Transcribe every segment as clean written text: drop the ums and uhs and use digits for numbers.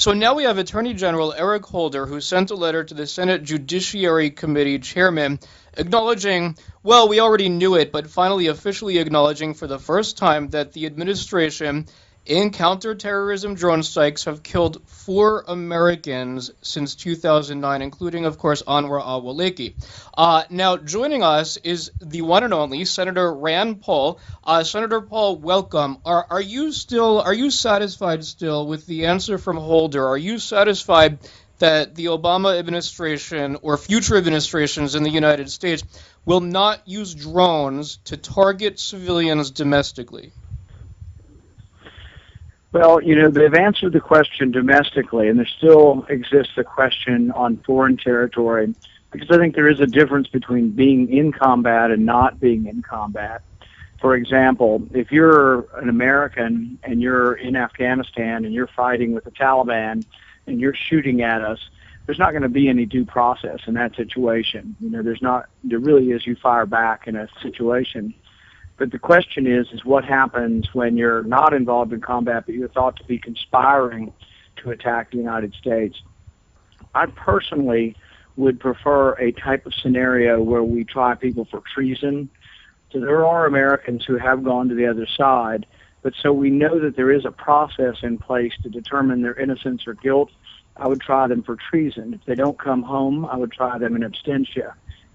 So now we have Attorney General Eric Holder, who sent a letter to the Senate Judiciary Committee chairman acknowledging, well, we already knew it, but finally officially acknowledging for the first time that the administration in counterterrorism drone strikes have killed 4 Americans since 2009, including, of course, Anwar al-Awlaki. Now, joining us is the one and only Senator Rand Paul. Senator Paul, welcome. Are you satisfied still with the answer from Holder? Are you satisfied that the Obama administration or future administrations in the United States will not use drones to target civilians domestically? Well, they've answered the question domestically, and there still exists a question on foreign territory, because I think there is a difference between being in combat and not being in combat. For example, if you're an American and you're in Afghanistan and you're fighting with the Taliban and you're shooting at us, there's not going to be any due process in that situation. There really is, you fire back in a situation. But the question is what happens when you're not involved in combat, but you're thought to be conspiring to attack the United States? I personally would prefer a type of scenario where we try people for treason. So there are Americans who have gone to the other side, but so we know that there is a process in place to determine their innocence or guilt. I would try them for treason. If they don't come home, I would try them in abstentia.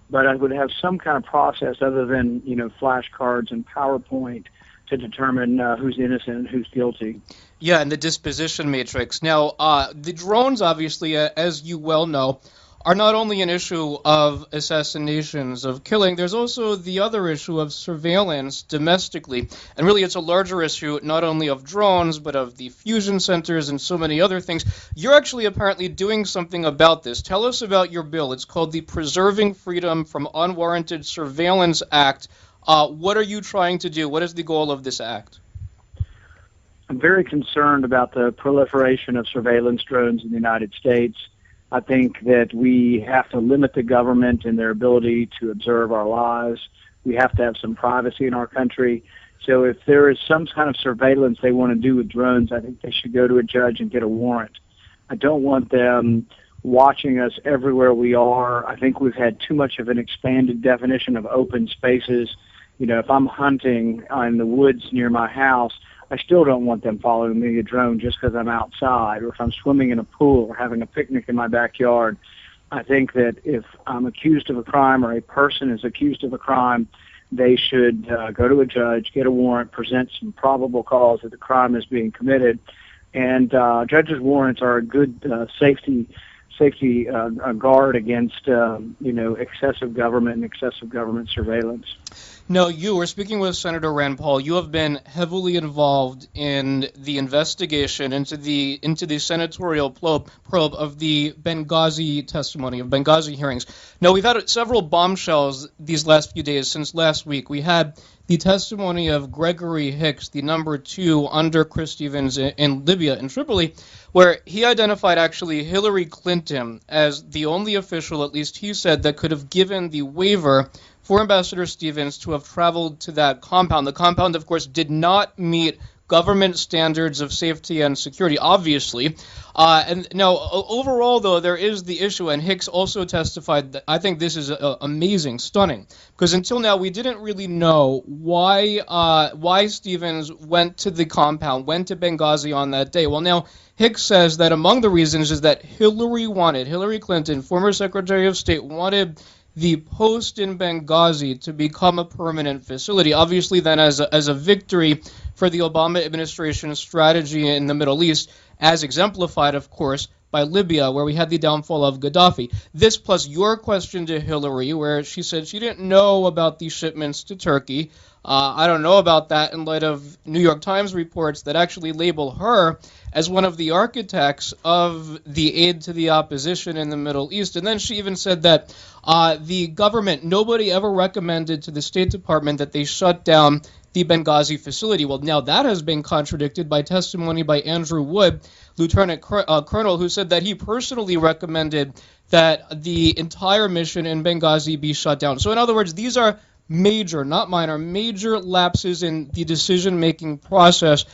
But I would have some kind of process other than, flashcards and PowerPoint to determine who's innocent and who's guilty. Yeah, and the disposition matrix. Now, the drones, obviously, as you well know, are not only an issue of assassinations, of killing, there's also the other issue of surveillance domestically. And really, it's a larger issue not only of drones, but of the fusion centers and so many other things. You're actually apparently doing something about this. Tell us about your bill. It's called the Preserving Freedom from Unwarranted Surveillance Act. What are you trying to do? What is the goal of this act? I'm very concerned about the proliferation of surveillance drones in the United States. I think that we have to limit the government in their ability to observe our lives. We have to have some privacy in our country. So if there is some kind of surveillance they want to do with drones, I think they should go to a judge and get a warrant. I don't want them watching us everywhere we are. I think we've had too much of an expanded definition of open spaces. If I'm hunting in the woods near my house, I still don't want them following me a drone just because I'm outside, or if I'm swimming in a pool or having a picnic in my backyard. I think that if I'm accused of a crime or a person is accused of a crime, they should go to a judge, get a warrant, present some probable cause that the crime is being committed. And judges' warrants are a good safety guard against excessive government and excessive government surveillance. No, you were speaking with Senator Rand Paul. You have been heavily involved in the investigation into the senatorial probe of the Benghazi testimony, of Benghazi hearings. Now, we've had several bombshells these last few days. Since last week, we had the testimony of Gregory Hicks, the number 2 under Chris Stevens in Libya, in Tripoli, where he identified actually Hillary Clinton as the only official, at least he said, that could have given the waiver for Ambassador Stevens to have traveled to that compound. The compound, of course, did not meet government standards of safety and security, obviously. And now, overall, though, there is the issue, and Hicks also testified that I think this is amazing, stunning, because until now we didn't really know why Stevens went to the compound, went to Benghazi on that day. Well, now Hicks says that among the reasons is that Hillary Clinton, former Secretary of State, wanted the post in Benghazi to become a permanent facility. Obviously, then, as a victory for the Obama administration's strategy in the Middle East, as exemplified, of course, by Libya, where we had the downfall of Gaddafi. This plus your question to Hillary, where she said she didn't know about these shipments to Turkey. I don't know about that in light of New York Times reports that actually label her as one of the architects of the aid to the opposition in the Middle East. And then she even said that the government, nobody ever recommended to the State Department that they shut down the Benghazi facility. Well, now that has been contradicted by testimony by Andrew Wood, Lieutenant Colonel, who said that he personally recommended that the entire mission in Benghazi be shut down. So in other words, these are major, not minor, major lapses in the decision-making process.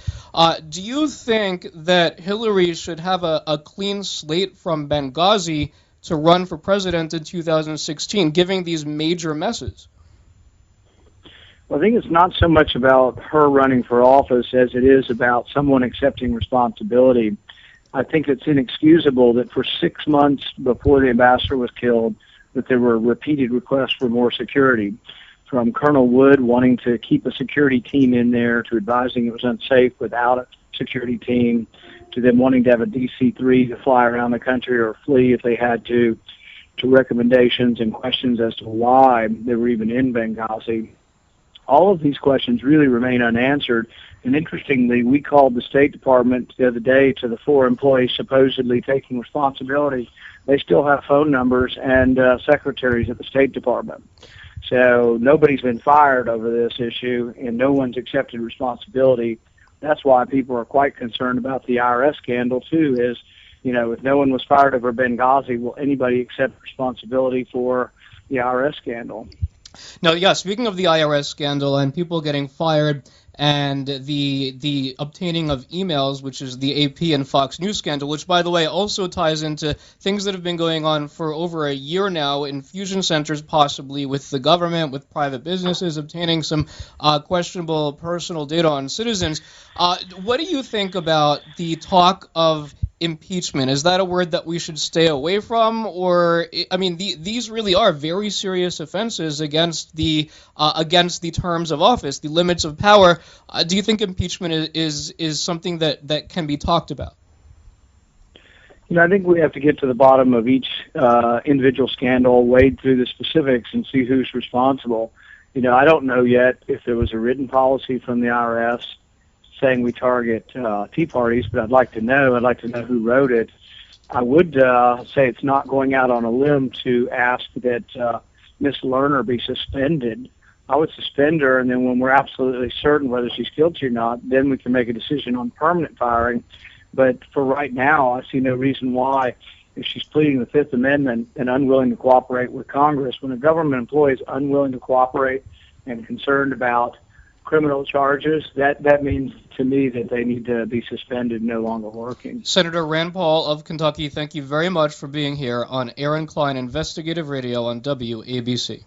Do you think that Hillary should have a clean slate from Benghazi to run for president in 2016, giving these major messes? Well, I think it's not so much about her running for office as it is about someone accepting responsibility. I think it's inexcusable that for 6 months before the ambassador was killed, that there were repeated requests for more security, from Colonel Wood wanting to keep a security team in there, to advising it was unsafe without a security team, to them wanting to have a DC-3 to fly around the country or flee if they had to recommendations and questions as to why they were even in Benghazi. All of these questions really remain unanswered. And interestingly, we called the State Department the other day to the 4 employees supposedly taking responsibility. They still have phone numbers and secretaries at the State Department. So nobody's been fired over this issue, and no one's accepted responsibility. That's why people are quite concerned about the IRS scandal, too, is, you know, if no one was fired over Benghazi, will anybody accept responsibility for the IRS scandal? Now, yeah, speaking of the IRS scandal and people getting fired and the obtaining of emails, which is the AP and Fox News scandal, which, by the way, also ties into things that have been going on for over a year now, infusion centers possibly with the government, with private businesses, obtaining some questionable personal data on citizens. What do you think about the talk of impeachment? Is that a word that we should stay away from? Or, I mean, these really are very serious offenses against the terms of office, the limits of power. Do you think impeachment is something that can be talked about? You know, I think we have to get to the bottom of each individual scandal, wade through the specifics, and see who's responsible. You know, I don't know yet if there was a written policy from the IRS saying we target Tea Parties, but I'd like to know. I'd like to know who wrote it. I would say it's not going out on a limb to ask that Miss Lerner be suspended. I would suspend her, and then when we're absolutely certain whether she's guilty or not, then we can make a decision on permanent firing. But for right now, I see no reason why, if she's pleading the Fifth Amendment and unwilling to cooperate with Congress, when a government employee is unwilling to cooperate and concerned about criminal charges, that means to me that they need to be suspended, no longer working. Senator Rand Paul of Kentucky, thank you very much for being here on Aaron Klein Investigative Radio on WABC.